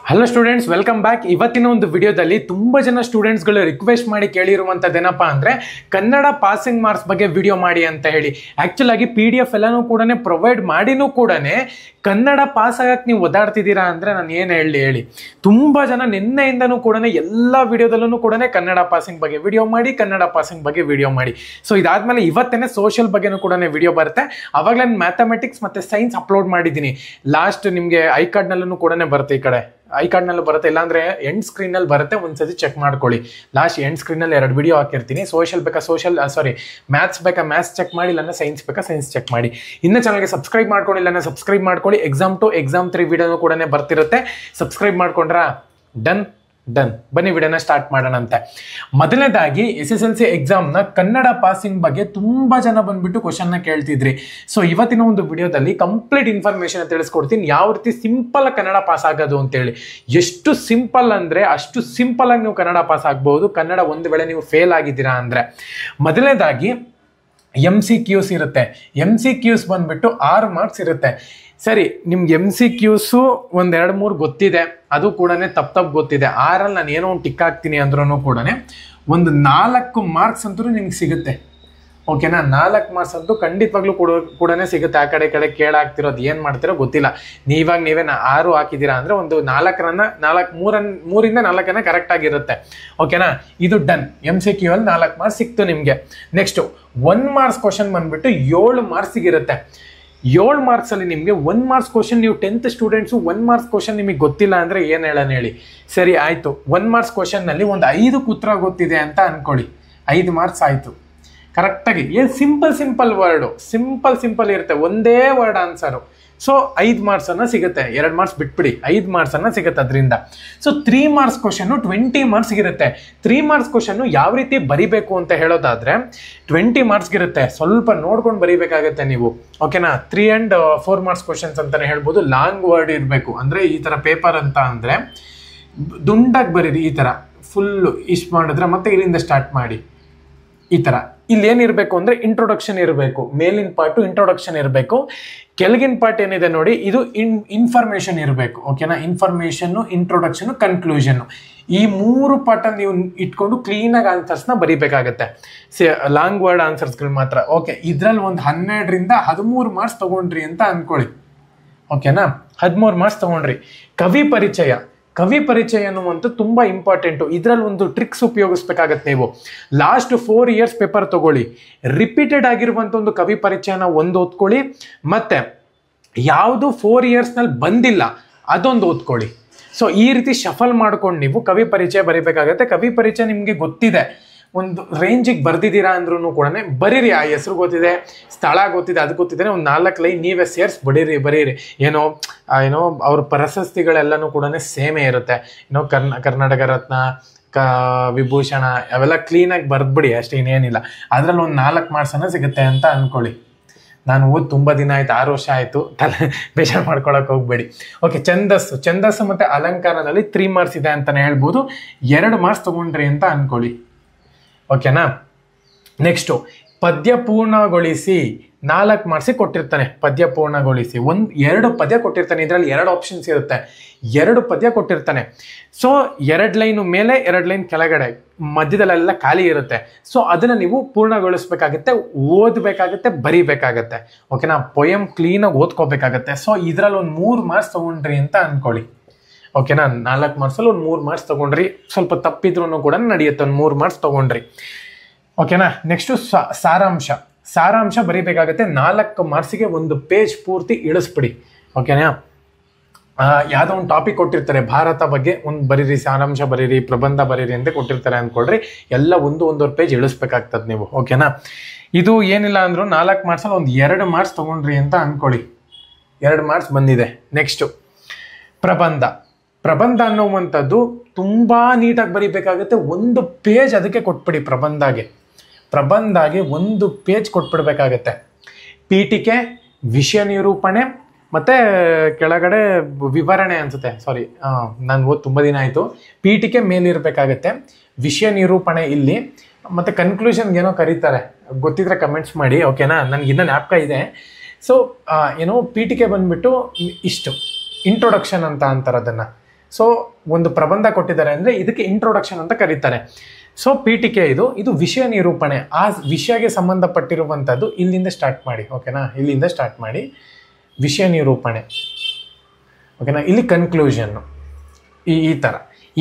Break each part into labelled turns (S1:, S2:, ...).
S1: Hello students, welcome back. ಇವತ್ತಿನ ಒಂದು ವಿಡಿಯೋದಲ್ಲಿ ತುಂಬ ಜನ ಸ್ಟೂಡೆಂಟ್ಸ್ಗಳು ರಿಕ್ವೆಸ್ಟ್ ಮಾಡಿ ಕೇಳಿರುವಂಥದ್ದೇನಪ್ಪ ಅಂದರೆ ಕನ್ನಡ ಪಾಸಿಂಗ್ ಮಾರ್ಕ್ಸ್ ಬಗ್ಗೆ ವಿಡಿಯೋ ಮಾಡಿ ಅಂತ ಹೇಳಿ. ಆ್ಯಕ್ಚುಲ್ ಆಗಿ PDF ಎಲ್ಲನೂ ಕೂಡ ಪ್ರೊವೈಡ್ ಮಾಡಿನೂ ಕೂಡ ಕನ್ನಡ ಪಾಸ್ ಆಗಕ್ಕೆ ನೀವು ಒದ್ದಾಡ್ತಿದ್ದೀರಾ ಅಂದರೆ ನಾನು ಏನು ಹೇಳಿ ತುಂಬ ಜನ ನಿನ್ನೆಯಿಂದನೂ ಕೂಡ ಎಲ್ಲ ವಿಡಿಯೋದಲ್ಲೂ ಕೂಡ ಕನ್ನಡ ಪಾಸಿಂಗ್ ಬಗ್ಗೆ ವಿಡಿಯೋ ಮಾಡಿ, ಕನ್ನಡ ಪಾಸಿಂಗ್ ಬಗ್ಗೆ ವಿಡಿಯೋ ಮಾಡಿ. ಸೊ ಇದಾದ್ಮೇಲೆ ಇವತ್ತೇನೆ ಸೋಷಿಯಲ್ ಬಗ್ಗೆನೂ ಕೂಡ ವಿಡಿಯೋ ಬರುತ್ತೆ. ಅವಾಗಲೇ ಮ್ಯಾಥಮೆಟಿಕ್ಸ್ ಮತ್ತು ಸೈನ್ಸ್ ಅಪ್ಲೋಡ್ ಮಾಡಿದ್ದೀನಿ. ಲಾಸ್ಟ್ ನಿಮಗೆ ಐ ಕಾರ್ಡ್ನಲ್ಲೂ ಕೂಡ ಬರುತ್ತೆ, ಈ ಕಡೆ ಐ ಕಾರ್ಡ್ನಲ್ಲೂ ಬರುತ್ತೆ, ಇಲ್ಲಾಂದ್ರೆ ಎಂಡ್ ಸ್ಕ್ರೀನಲ್ಲಿ ಬರುತ್ತೆ. ಒಂದ್ಸತಿ ಚೆಕ್ ಮಾಡ್ಕೊಳ್ಳಿ. ಲಾಸ್ಟ್ ಎಂಡ್ ಸ್ಕ್ರೀನಲ್ಲಿ 2 ವಿಡಿಯೋ ಹಾಕಿರ್ತೀನಿ. ಸೋಷಿಯಲ್ ಬೇಕಾ ಮ್ಯಾಥ್ಸ್ ಬೇಕಾ ಮ್ಯಾಥ್ಸ್ ಚೆಕ್ ಮಾಡಿ, ಇಲ್ಲ ಸೈನ್ಸ್ ಬೇಕಾ ಸೈನ್ಸ್ ಚೆಕ್ ಮಾಡಿ. ಇನ್ನು ಚಾನಲ್ಗೆ ಸಬ್ಸ್ಕ್ರೈಬ್ ಮಾಡ್ಕೊಂಡಿಲ್ಲ ಸಬ್ಸ್ಕ್ರೈಬ್ ಮಾಡ್ಕೊಳ್ಳಿ. ಎಕ್ಸಾಮ್ 2 ಎಕ್ಸಾಮ್ 3 ವಿಡಿಯೋನು ಕೂಡ ಬರ್ತಿರುತ್ತೆ. ಸಬ್ಸ್ಕ್ರೈಬ್ ಮಾಡ್ಕೊಂಡ್ರಾ? ಡನ್. ಬನ್ನಿ ವಿಡಿಯೋನ ಸ್ಟಾರ್ಟ್ ಮಾಡೋಣ ಅಂತೆ. ಮೊದಲನೇದಾಗಿ SSLC ಎಕ್ಸಾಮ್ನ ಕನ್ನಡ ಪಾಸಿಂಗ್ ಬಗ್ಗೆ ತುಂಬಾ ಜನ ಬಂದ್ಬಿಟ್ಟು ಕ್ವಶನ್ನ ಕೇಳ್ತಿದ್ರಿ. ಸೊ ಇವತ್ತಿನ ಒಂದು ವಿಡಿಯೋದಲ್ಲಿ ಕಂಪ್ಲೀಟ್ ಇನ್ಫಾರ್ಮೇಶನ್ ತಿಳಿಸ್ಕೊಡ್ತೀನಿ, ಯಾವ ರೀತಿ ಸಿಂಪಲ್ ಕನ್ನಡ ಪಾಸ್ ಆಗೋದು ಅಂತೇಳಿ. ಎಷ್ಟು ಸಿಂಪಲ್ ಅಂದ್ರೆ ಅಷ್ಟು ಸಿಂಪಲ್ ಆಗಿ ನೀವು ಕನ್ನಡ ಪಾಸ್ ಆಗ್ಬಹುದು, ಕನ್ನಡ ಒಂದು ವೇಳೆ ನೀವು ಫೇಲ್ ಆಗಿದ್ದೀರಾ ಅಂದ್ರೆ. ಮೊದಲನೇದಾಗಿ MCQs ಇರುತ್ತೆ. MCQs ಬಂದ್ಬಿಟ್ಟು 6 ಮಾರ್ಕ್ಸ್ ಇರುತ್ತೆ. ಸರಿ, ನಿಮ್ಗೆ MCQs 1-2-3 ಗೊತ್ತಿದೆ, ಅದು ಕೂಡ ತಪ್ಪು ಗೊತ್ತಿದೆ. 6ರಲ್ಲಿ ನಾನು ಏನೋ ಒಂದು ಟಿಕ್ ಹಾಕ್ತೀನಿ ಅಂದ್ರೂ ಕೂಡ ಒಂದು 4 ಮಾರ್ಕ್ಸ್ ಅಂತೂ ನಿಮ್ಗೆ ಸಿಗುತ್ತೆ. ಓಕೆನಾ? 4 ಮಾರ್ಕ್ಸ್ ಅಂತೂ ಖಂಡಿತವಾಗ್ಲೂ ಕೂಡ ಸಿಗುತ್ತೆ. ಆ ಕಡೆ ಕೇಳಾಗ್ತಿರೋದು ಏನು ಮಾಡ್ತಿರೋ ಗೊತ್ತಿಲ್ಲ. ನೀವೇ 6 ಹಾಕಿದ್ದೀರಾ ಅಂದರೆ ಒಂದು 3ರಿಂದ 4 ಕರೆಕ್ಟ್ ಆಗಿರುತ್ತೆ. ಓಕೆನಾ? ಇದು ಡನ್. MCQ ಅಲ್ಲಿ 4 ಮಾರ್ಕ್ಸ್ ಸಿಕ್ತು ನಿಮಗೆ. ನೆಕ್ಸ್ಟು 1 ಮಾರ್ಕ್ಸ್ ಕ್ವಶನ್ ಬಂದ್ಬಿಟ್ಟು 7 ಮಾರ್ಕ್ಸಿಗಿರುತ್ತೆ. 7 ಮಾರ್ಕ್ಸಲ್ಲಿ ನಿಮಗೆ 1 ಮಾರ್ಕ್ಸ್ ಕ್ವಶನ್, ನೀವು 10th ಸ್ಟೂಡೆಂಟ್ಸು 1 ಮಾರ್ಕ್ಸ್ ಕ್ವಶನ್ ನಿಮಗೆ ಗೊತ್ತಿಲ್ಲ ಅಂದರೆ ಏನು ಹೇಳಿ. ಸರಿ ಆಯಿತು, 1 ಮಾರ್ಕ್ಸ್ ಕ್ವಶನ್ನಲ್ಲಿ ಒಂದು 5 ಉತ್ತರ ಗೊತ್ತಿದೆ ಅಂತ ಅಂದ್ಕೊಳ್ಳಿ. 5 ಮಾರ್ಕ್ಸ್ ಆಯಿತು. ಕರೆಕ್ಟಾಗಿ ಏನು ಸಿಂಪಲ್ ವರ್ಡು, ಸಿಂಪಲ್ ಇರುತ್ತೆ, ಒಂದೇ ವರ್ಡ್ ಆನ್ಸರು. ಸೊ 5 ಮಾರ್ಕ್ಸನ್ನು ಸಿಗುತ್ತೆ. 2 ಮಾರ್ಕ್ಸ್ ಬಿಟ್ಬಿಡಿ, 5 ಮಾರ್ಕ್ಸನ್ನು ಸಿಗುತ್ತೆ ಅದರಿಂದ. So 3 marks question 20 ಮಾರ್ಕ್ಸ್ಗಿರುತ್ತೆ. 3 marks question ಯಾವ ರೀತಿ ಬರಿಬೇಕು ಅಂತ ಹೇಳೋದಾದರೆ 20 ಮಾರ್ಕ್ಸ್ಗಿರುತ್ತೆ. ಸ್ವಲ್ಪ ನೋಡ್ಕೊಂಡು ಬರಿಬೇಕಾಗತ್ತೆ ನೀವು. ಓಕೆನಾ? 3 and 4 ಮಾರ್ಕ್ಸ್ ಕ್ವಶನ್ಸ್ ಅಂತಲೇ ಹೇಳ್ಬೋದು. ಲಾಂಗ್ ವರ್ಡ್ ಇರಬೇಕು. ಅಂದರೆ ಈ ಥರ ಪೇಪರ್ ಅಂತ ಅಂದರೆ ದುಂಡಾಗಿ ಬರೀರಿ. ಈ ಥರ ಫುಲ್ಲು ಇಷ್ಟು ಮಾಡಿದ್ರೆ ಮತ್ತೆ ಇಲ್ಲಿಂದ ಸ್ಟಾರ್ಟ್ ಮಾಡಿ. ಈ ಥರ ಇಲ್ಲಿ ಏನಿರಬೇಕು ಅಂದರೆ ಇಂಟ್ರೊಡಕ್ಷನ್ ಇರಬೇಕು. ಮೇಲಿನ ಪಾರ್ಟು ಇಂಟ್ರೊಡಕ್ಷನ್ ಇರಬೇಕು. ಕೆಳಗಿನ ಪಾರ್ಟ್ ಏನಿದೆ ನೋಡಿ, ಇದು ಇನ್ಫಾರ್ಮೇಷನ್ ಇರಬೇಕು. ಓಕೆನಾ? ಇನ್ಫಾರ್ಮೇಷನ್ನು, ಇಂಟ್ರೊಡಕ್ಷನು, ಕನ್ಕ್ಲೂಷನ್ನು, ಈ 3 ಪಾರ್ಟನ್ನು ನೀವು ಇಟ್ಕೊಂಡು ಕ್ಲೀನಾಗಿ ಆನ್ಸರ್ಸ್ನ ಬರೀಬೇಕಾಗತ್ತೆ. ಲಾಂಗ್ ವರ್ಡ್ ಆನ್ಸರ್ಸ್ಗಳು ಮಾತ್ರ. ಓಕೆ, ಇದರಲ್ಲಿ ಒಂದು 12ರಿಂದ 13 ಮಾರ್ಕ್ಸ್ ತೊಗೊಂಡ್ರಿ ಅಂತ ಅಂದ್ಕೊಳ್ಳಿ. ಓಕೆನಾ? 13 ಮಾರ್ಕ್ಸ್ ತೊಗೊಂಡ್ರಿ. ಕವಿ ಪರಿಚಯ ಅನ್ನುವಂಥ ತುಂಬ ಇಂಪಾರ್ಟೆಂಟು. ಇದರಲ್ಲಿ ಒಂದು ಟ್ರಿಕ್ಸ್ ಉಪಯೋಗಿಸ್ಬೇಕಾಗತ್ತೆ ನೀವು. ಲಾಸ್ಟ್ 4 ಇಯರ್ಸ್ ಪೇಪರ್ ತಗೊಳ್ಳಿ, ರಿಪೀಟೆಡ್ ಆಗಿರುವಂಥ ಒಂದು ಕವಿ ಪರಿಚಯನ ಒಂದು ಓದ್ಕೊಳ್ಳಿ, ಮತ್ತೆ ಯಾವುದು 4 ಇಯರ್ಸ್ನಲ್ಲಿ ಬಂದಿಲ್ಲ ಅದೊಂದು ಓದ್ಕೊಳ್ಳಿ. ಸೊ ಈ ರೀತಿ ಶಫಲ್ ಮಾಡ್ಕೊಂಡು ನೀವು ಕವಿ ಪರಿಚಯ ಬರೀಬೇಕಾಗತ್ತೆ. ಕವಿ ಪರಿಚಯ ನಿಮಗೆ ಗೊತ್ತಿದೆ, ಒಂದು ರೇಂಜಿಗೆ ಬರ್ದಿದ್ದೀರಾ ಅಂದ್ರೂ ಕೂಡ ಬರೀರಿ. ಆ ಹೆಸರು ಗೊತ್ತಿದೆ, ಸ್ಥಳ ಗೊತ್ತಿದೆ, ಅದು ಗೊತ್ತಿದೆ, ಒಂದು 4 ಲೈನ್ ನೀವೇ ಸೇರಿಸಿ ಬರೀರಿ. ಏನೋ ಅವ್ರ ಪ್ರಶಸ್ತಿಗಳೆಲ್ಲನೂ ಕೂಡ ಸೇಮೇ ಇರುತ್ತೆ. ಕರ್ನಾಟಕ ರತ್ನ, ವಿಭೂಷಣ ಅವೆಲ್ಲ ಕ್ಲೀನಾಗಿ ಬರೆದ್ಬಿಡಿ ಅಷ್ಟೇ, ಇನ್ನೇನಿಲ್ಲ. ಅದರಲ್ಲಿ ಒಂದು 4 ಮಾರ್ಕ್ಸನ್ನು ಸಿಗುತ್ತೆ ಅಂತ ಅಂದ್ಕೊಳ್ಳಿ. ನಾನು ತುಂಬ ದಿನ ಆಯ್ತು, 6 ವರ್ಷ ಆಯಿತು, ಬೇಜಾರು ಮಾಡ್ಕೊಳಕ್ಕೆ ಹೋಗ್ಬೇಡಿ. ಓಕೆ, ಛಂದಸ್ಸು ಮತ್ತು ಅಲಂಕಾರದಲ್ಲಿ 3 ಮಾರ್ಕ್ಸ್ ಇದೆ ಅಂತಲೇ ಹೇಳ್ಬೋದು. 2 ಮಾರ್ಕ್ಸ್ ತೊಗೊಂಡ್ರಿ ಅಂತ ಅಂದ್ಕೊಳ್ಳಿ. ಓಕೆನಾ? ನೆಕ್ಸ್ಟು ಪದ್ಯ ಪೂರ್ಣಗೊಳಿಸಿ 4 ಮಾರ್ಕ್ಸಿಗೆ ಕೊಟ್ಟಿರ್ತಾನೆ. ಪದ್ಯ ಪೂರ್ಣಗೊಳಿಸಿ 2 ಪದ್ಯ ಕೊಟ್ಟಿರ್ತಾನೆ. ಇದರಲ್ಲಿ 2 ಆಪ್ಷನ್ಸ್ ಇರುತ್ತೆ. 2 ಪದ್ಯ ಕೊಟ್ಟಿರ್ತಾನೆ. ಸೊ 2 ಲೈನು ಮೇಲೆ, 2 ಲೈನ್ ಕೆಳಗಡೆ, ಮಧ್ಯದಲ್ಲೆಲ್ಲ ಖಾಲಿ ಇರುತ್ತೆ. ಸೊ ಅದನ್ನು ನೀವು ಪೂರ್ಣಗೊಳಿಸ್ಬೇಕಾಗತ್ತೆ, ಓದಬೇಕಾಗತ್ತೆ, ಬರೀಬೇಕಾಗತ್ತೆ. ಓಕೆನಾ? ಪೊಯಮ್ ಕ್ಲೀನಾಗಿ ಓದ್ಕೋಬೇಕಾಗತ್ತೆ. ಸೊ ಇದರಲ್ಲಿ ಒಂದು 3 ಮಾರ್ಕ್ಸ್ ತೊಗೊಂಡ್ರಿ ಅಂತ ಅಂದ್ಕೊಳ್ಳಿ. ಓಕೆನಾ? 4 ಮಾರ್ಕ್ಸಲ್ಲಿ ಒಂದು 3 ಮಾರ್ಕ್ಸ್ ತೊಗೊಂಡ್ರಿ. ಸ್ವಲ್ಪ ತಪ್ಪಿದ್ರೂ ಕೂಡ ನಡೆಯುತ್ತೆ, ಒಂದು 3 ಮಾರ್ಕ್ಸ್ ತೊಗೊಂಡ್ರಿ. ಓಕೆನಾ? ನೆಕ್ಸ್ಟು ಸಾರಾಂಶ ಬರೀಬೇಕಾಗತ್ತೆ. 4 ಮಾರ್ಕ್ಸಿಗೆ ಒಂದು ಪೇಜ್ ಪೂರ್ತಿ ಇಳಿಸ್ಬಿಡಿ. ಓಕೆನಾ? ಯಾವುದೋ ಒಂದು ಟಾಪಿಕ್ ಕೊಟ್ಟಿರ್ತಾರೆ, ಭಾರತ ಬಗ್ಗೆ ಒಂದು ಬರೀರಿ, ಸಾರಾಂಶ ಬರೀರಿ, ಪ್ರಬಂಧ ಬರೀರಿ ಅಂತ ಕೊಟ್ಟಿರ್ತಾರೆ ಅಂದ್ಕೊಳ್ರಿ. ಎಲ್ಲ 1-1.5 ಪೇಜ್ ಇಳಿಸ್ಬೇಕಾಗ್ತದೆ ನೀವು. ಓಕೆನಾ? ಇದು ಏನಿಲ್ಲ ಅಂದರೂ 4 ಮಾರ್ಕ್ಸಲ್ಲಿ ಒಂದು 2 ಮಾರ್ಕ್ಸ್ ತೊಗೊಂಡ್ರಿ ಅಂತ ಅಂದ್ಕೊಳ್ಳಿ. 2 ಮಾರ್ಕ್ಸ್ ಬಂದಿದೆ. ನೆಕ್ಸ್ಟು ಪ್ರಬಂಧ ಅನ್ನುವಂಥದ್ದು ತುಂಬ ನೀಟಾಗಿ ಬರೀಬೇಕಾಗುತ್ತೆ. 1 ಪೇಜ್ ಅದಕ್ಕೆ ಕೊಟ್ಬಿಡಿ. ಪ್ರಬಂಧಾಗೆ 1 ಪೇಜ್ ಕೊಟ್ಬಿಡ್ಬೇಕಾಗತ್ತೆ. ಪೀಠಿಕೆ, ವಿಷಯ ನಿರೂಪಣೆ ಮತ್ತು ಕೆಳಗಡೆ ವಿವರಣೆ ಅನಿಸುತ್ತೆ. ಸಾರಿ, ನಾನು ತುಂಬ ದಿನ ಆಯಿತು. ಪೀಠಿಕೆ ಮೇಲಿರಬೇಕಾಗತ್ತೆ, ವಿಷಯ ನಿರೂಪಣೆ ಇಲ್ಲಿ, ಮತ್ತು ಕನ್ಕ್ಲೂಷನ್ಗೆ ಏನೋ ಕರೀತಾರೆ, ಗೊತ್ತಿದ್ರೆ ಕಮೆಂಟ್ಸ್ ಮಾಡಿ. ಓಕೆನಾ? ನನಗಿನ್ನ ಜ್ಞಾಪಕ ಇದೆ. ಸೊ ಪೀಠಿಕೆ ಬಂದುಬಿಟ್ಟು ಇಷ್ಟು ಇಂಟ್ರೊಡಕ್ಷನ್ ಅಂತ ಅಂತಾರೆ ಅದನ್ನು. ಸೊ ಒಂದು ಪ್ರಬಂಧ ಕೊಟ್ಟಿದ್ದಾರೆ ಅಂದರೆ ಇದಕ್ಕೆ ಇಂಟ್ರೊಡಕ್ಷನ್ ಅಂತ ಕರೀತಾರೆ. ಸೊ ಪೀಠಿಕೆ ಇದು ವಿಷಯ ನಿರೂಪಣೆ, ಆ ವಿಷಯಕ್ಕೆ ಸಂಬಂಧಪಟ್ಟಿರುವಂಥದ್ದು ಇಲ್ಲಿಂದ ಸ್ಟಾರ್ಟ್ ಮಾಡಿ. ಓಕೆನಾ, ಇಲ್ಲಿಂದ ಸ್ಟಾರ್ಟ್ ಮಾಡಿ ವಿಷಯ ನಿರೂಪಣೆ. ಓಕೆನಾ, ಇಲ್ಲಿ ಕನ್ಕ್ಲೂಷನ್ನು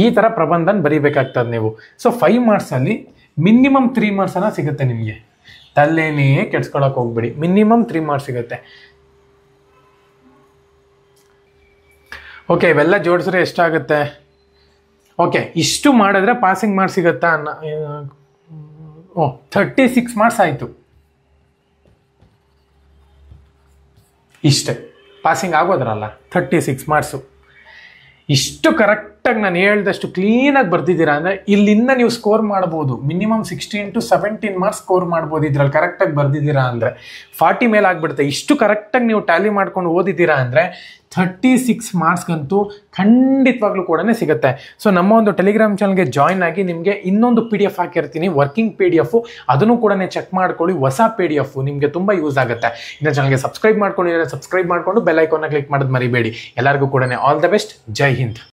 S1: ಈ ಥರ ಪ್ರಬಂಧನ ಬರೀಬೇಕಾಗ್ತದೆ ನೀವು. ಸೊ 5 ಮಾರ್ಕ್ಸಲ್ಲಿ ಮಿನಿಮಮ್ 3 ಮಾರ್ಕ್ಸನ್ನ ಸಿಗುತ್ತೆ ನಿಮಗೆ. ತಲೆನೇ ಕೆಡ್ಸ್ಕೊಳಕ್ಕೆ ಹೋಗ್ಬೇಡಿ, ಮಿನಿಮಮ್ 3 ಮಾರ್ಕ್ಸ್ ಸಿಗುತ್ತೆ. ಓಕೆ, ಇವೆಲ್ಲ ಜೋಡಿಸಿದ್ರೆ ಎಷ್ಟಾಗುತ್ತೆ? ಓಕೆ, ಇಷ್ಟು ಮಾಡಿದ್ರೆ ಪಾಸಿಂಗ್ ಮಾರ್ಕ್ಸ್ ಸಿಗುತ್ತಾ? 36 ಮಾರ್ಕ್ಸ್ ಆಯಿತು. ಇಷ್ಟೇ ಪಾಸಿಂಗ್ ಆಗೋದ್ರಲ್ಲ, 36 ಮಾರ್ಕ್ಸು. ಇಷ್ಟು ಕರೆಕ್ಟಾಗಿ ನಾನು ಹೇಳ್ದಷ್ಟು ಕ್ಲೀನಾಗಿ ಬರ್ತಿದ್ದೀರಾ ಅಂದರೆ ಇಲ್ಲಿಂದ ನೀವು ಸ್ಕೋರ್ ಮಾಡ್ಬೋದು. ಮಿನಿಮಮ್ 16 to 17 ಮಾರ್ಕ್ಸ್ ಸ್ಕೋರ್ ಮಾಡ್ಬೋದು ಇದ್ರಲ್ಲಿ ಕರೆಕ್ಟಾಗಿ ಬರ್ದಿದ್ದೀರಾ ಅಂದರೆ. 40 ಮೇಲೆ ಆಗಿಬಿಡುತ್ತೆ. ಇಷ್ಟು ಕರೆಕ್ಟಾಗಿ ನೀವು ಟ್ಯಾಲಿ ಮಾಡ್ಕೊಂಡು ಓದಿದ್ದೀರಾ ಅಂದರೆ 36 ಮಾರ್ಕ್ಸ್ಗಂತೂ ಖಂಡಿತವಾಗ್ಲೂ ಕೂಡ ಸಿಗುತ್ತೆ. ಸೊ ನಮ್ಮ ಒಂದು ಟೆಲಿಗ್ರಾಮ್ ಚಾನಲ್ಗೆ ಜಾಯ್ನ್ ಆಗಿ ನಿಮಗೆ ಇನ್ನೊಂದು PDF ಹಾಕಿರ್ತೀನಿ, ವರ್ಕಿಂಗ್ PDF. ಅದನ್ನು ಕೂಡ ಚೆಕ್ ಮಾಡ್ಕೊಳ್ಳಿ. ಹೊಸ PDF ನಿಮಗೆ ತುಂಬ ಯೂಸ್ ಆಗುತ್ತೆ. ಇನ್ನು ಚಾನಲ್ಗೆ ಸಬ್ಸ್ಕ್ರೈಬ್ ಮಾಡ್ಕೊಂಡಿದ್ರೆ ಸಬ್ಸ್ಕ್ರೈಬ್ ಮಾಡಿಕೊಂಡು ಬೆಲ್ ಐಕಾನ್ನ ಕ್ಲಿಕ್ ಮಾಡೋದು ಮರಿಬೇಡಿ. ಎಲ್ಲರಿಗೂ ಕೂಡ all the best. Jai Hind.